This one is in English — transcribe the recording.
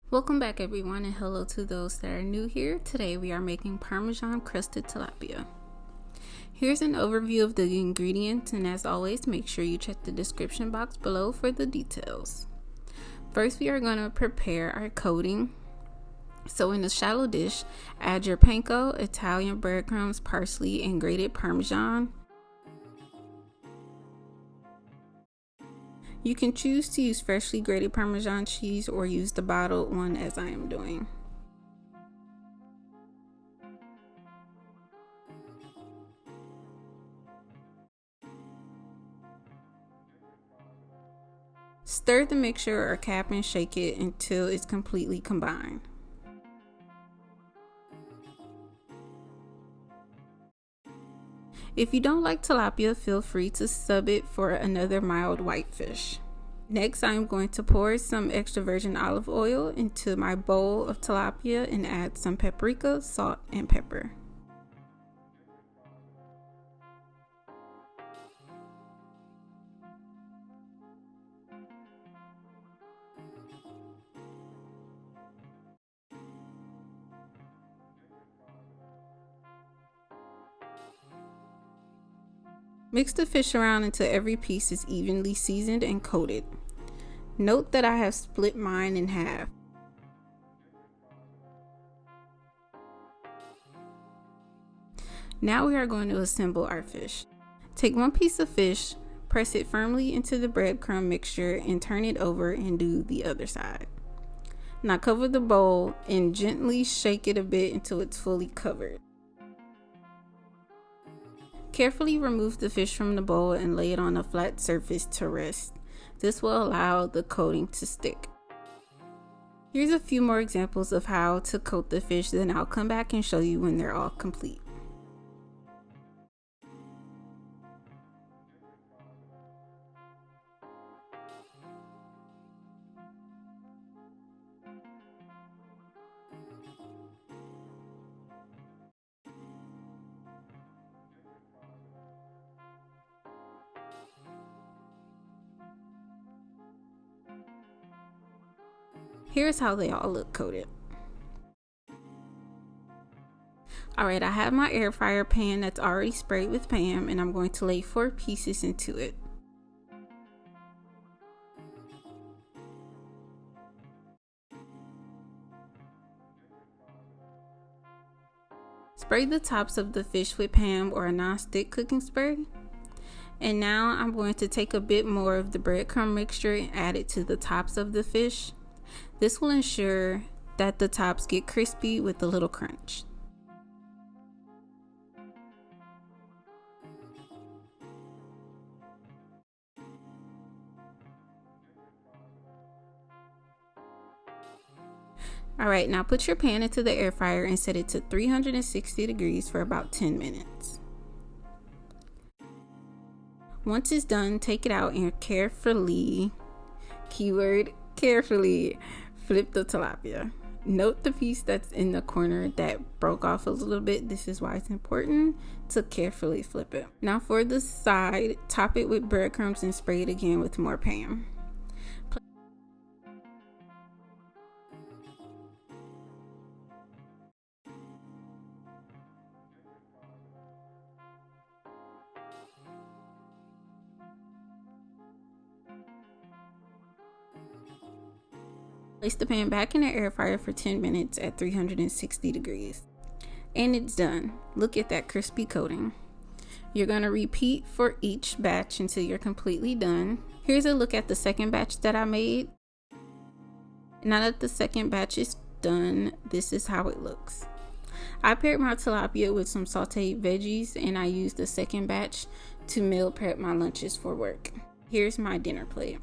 Welcome back everyone, and hello to those that are new here. Today we are making Parmesan Crusted Tilapia. Here's an overview of the ingredients, and as always, make sure you check the description box below for the details. First, we are going to prepare our coating. So in a shallow dish, add your Panko, Italian breadcrumbs, parsley, and grated Parmesan. You can choose to use freshly grated Parmesan cheese or use the bottled one as I am doing. Stir the mixture or cap and shake it until it's completely combined. If you don't like tilapia, feel free to sub it for another mild whitefish. Next, I'm going to pour some extra virgin olive oil into my bowl of tilapia and add some paprika, salt, and pepper. Mix the fish around until every piece is evenly seasoned and coated. Note that I have split mine in half. Now we are going to assemble our fish. Take one piece of fish, press it firmly into the breadcrumb mixture and turn it over and do the other side. Now cover the bowl and gently shake it a bit until it's fully covered. Carefully remove the fish from the bowl and lay it on a flat surface to rest. This will allow the coating to stick. Here's a few more examples of how to coat the fish, then I'll come back and show you when they're all complete. Here's how they all look coated. Alright, I have my air fryer pan that's already sprayed with Pam, and I'm going to lay 4 pieces into it. Spray the tops of the fish with Pam or a non-stick cooking spray. And now I'm going to take a bit more of the breadcrumb mixture and add it to the tops of the fish. This will ensure that the tops get crispy with a little crunch. Alright, now put your pan into the air fryer and set it to 360 degrees for about 10 minutes. Once it's done, take it out and carefully, keyword carefully, flip the tilapia. Note the piece that's in the corner that broke off a little bit. This is why it's important to carefully flip it. Now for the side, top it with breadcrumbs and spray it again with more Pam. Place the pan back in the air fryer for 10 minutes at 360 degrees. And it's done. Look at that crispy coating. You're going to repeat for each batch until you're completely done. Here's a look at the second batch that I made. Now that the second batch is done, this is how it looks. I paired my tilapia with some sauteed veggies, and I used the second batch to meal prep my lunches for work. Here's my dinner plate.